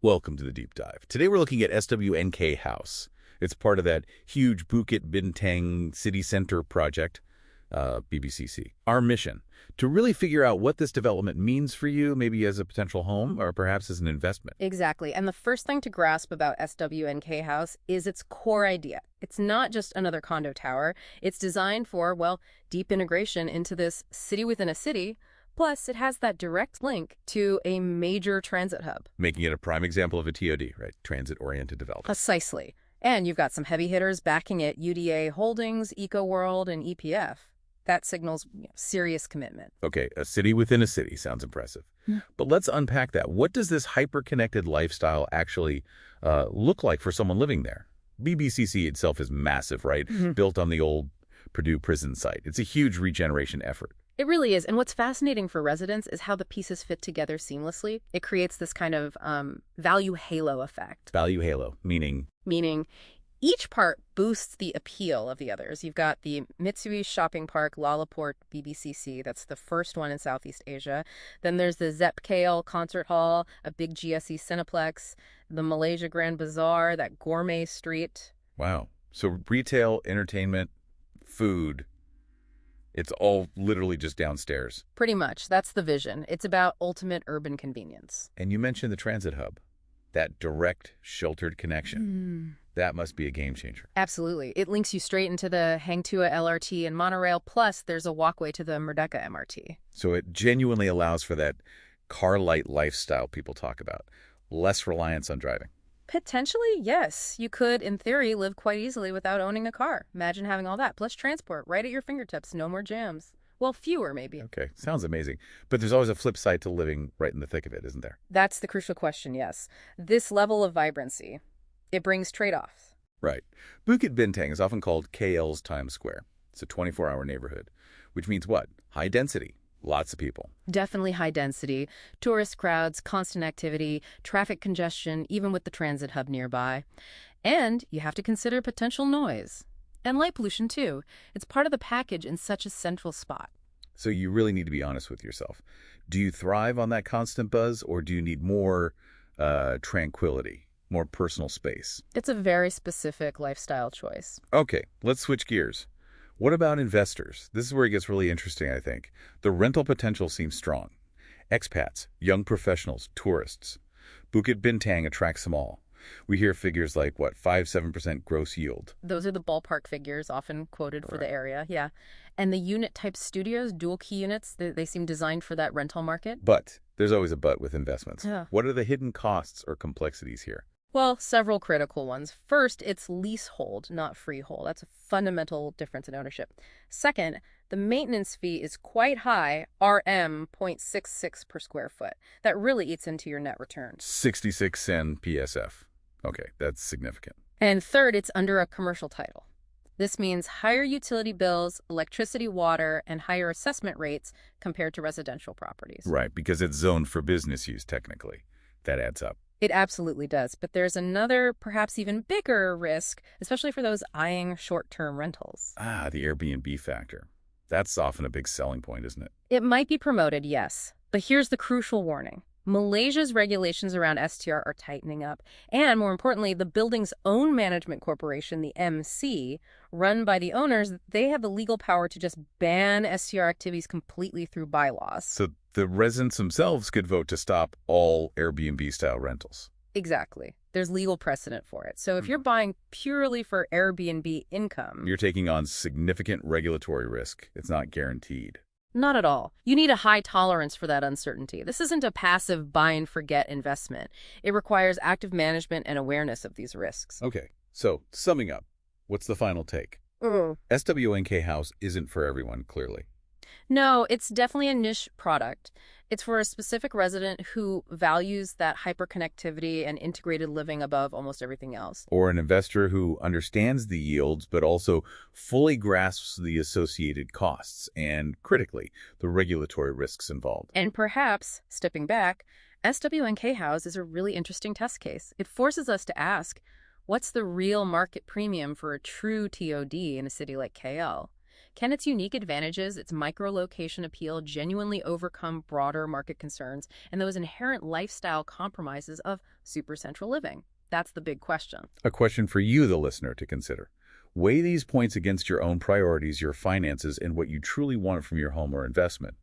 Welcome to the deep dive. Today we're looking at SWNK House. It's part of that huge Bukit Bintang city center project, BBCC. Our mission, to really figure out what this development means for you, maybe as a potential home or perhaps as an investment. Exactly. And the first thing to grasp about SWNK House is its core idea. It's not just another condo tower. It's designed for, well, deep integration into this city within a city. Plus, it has that direct link to a major transit hub. Making it a prime example of a TOD, right? Transit-oriented development. Precisely. And you've got some heavy hitters backing it, UDA Holdings, EcoWorld, and EPF. That signals serious commitment. Okay, a city within a city sounds impressive. Yeah. But let's unpack that. What does this hyper-connected lifestyle actually look like for someone living there? BBCC itself is massive, right? Built on the old Purdue prison site. It's a huge regeneration effort. It really is. And what's fascinating for residents is how the pieces fit together seamlessly. It creates this kind of value halo effect. Value halo, meaning? Meaning each part boosts the appeal of the others. You've got the Mitsui Shopping Park, LaLaport, BBCC. That's the first one in Southeast Asia. Then there's the Zepp Concert Hall, a big GSE Cineplex, the Malaysia Grand Bazaar, that gourmet street. Wow. So retail, entertainment, food, it's all literally just downstairs. Pretty much. That's the vision. It's about ultimate urban convenience. And you mentioned the transit hub, that direct, sheltered connection. That must be a game changer. Absolutely. It links you straight into the Hangtua LRT and monorail, plus there's a walkway to the Merdeka MRT. So it genuinely allows for that car-light lifestyle people talk about, less reliance on driving. Potentially, yes. You could, in theory, live quite easily without owning a car. Imagine having all that, plus transport, right at your fingertips. No more jams. Well, fewer, maybe. Okay, sounds amazing. But there's always a flip side to living right in the thick of it, isn't there? That's the crucial question, yes. This level of vibrancy, it brings trade-offs. Right. Bukit Bintang is often called KL's Times Square. It's a 24-hour neighborhood, which means what? High density. Lots of people. Definitely high density, tourist crowds, constant activity, traffic congestion, even with the transit hub nearby. And you have to consider potential noise. And light pollution, too. It's part of the package in such a central spot. So you really need to be honest with yourself. Do you thrive on that constant buzz, or do you need more tranquility, more personal space? It's a very specific lifestyle choice. Okay, let's switch gears. What about investors? This is where it gets really interesting, I think. The rental potential seems strong. Expats, young professionals, tourists. Bukit Bintang attracts them all. We hear figures like, 5-7% gross yield. Those are the ballpark figures often quoted for the area, yeah. And the unit-type studios, dual-key units, they seem designed for that rental market. But there's always a but with investments. Yeah. What are the hidden costs or complexities here? Well, several critical ones. First, it's leasehold, not freehold. That's a fundamental difference in ownership. Second, the maintenance fee is quite high, RM 0.66 per square foot. That really eats into your net return. 66 cent PSF. Okay, that's significant. And third, it's under a commercial title. This means higher utility bills, electricity, water, and higher assessment rates compared to residential properties. Right, because it's zoned for business use, technically. That adds up. It absolutely does. But there's another, perhaps even bigger risk, especially for those eyeing short-term rentals. Ah, the Airbnb factor. That's often a big selling point, isn't it? It might be promoted, yes. But here's the crucial warning. Malaysia's regulations around STR are tightening up. And more importantly, the building's own management corporation, the MC, run by the owners, they have the legal power to just ban STR activities completely through bylaws. So the residents themselves could vote to stop all Airbnb-style rentals. Exactly. There's legal precedent for it. So if you're buying purely for Airbnb income... You're taking on significant regulatory risk. It's not guaranteed. Not at all. You need a high tolerance for that uncertainty. This isn't a passive buy-and-forget investment. It requires active management and awareness of these risks. Okay, so summing up, what's the final take? SWNK House isn't for everyone, clearly. No, it's definitely a niche product. It's for a specific resident who values that hyperconnectivity and integrated living above almost everything else. Or an investor who understands the yields, but also fully grasps the associated costs and, critically, the regulatory risks involved. And perhaps, stepping back, SWNK House is a really interesting test case. It forces us to ask, what's the real market premium for a true TOD in a city like KL? Can its unique advantages, its micro-location appeal, genuinely overcome broader market concerns and those inherent lifestyle compromises of supercentral living? That's the big question. A question for you, the listener, to consider. Weigh these points against your own priorities, your finances, and what you truly want from your home or investment.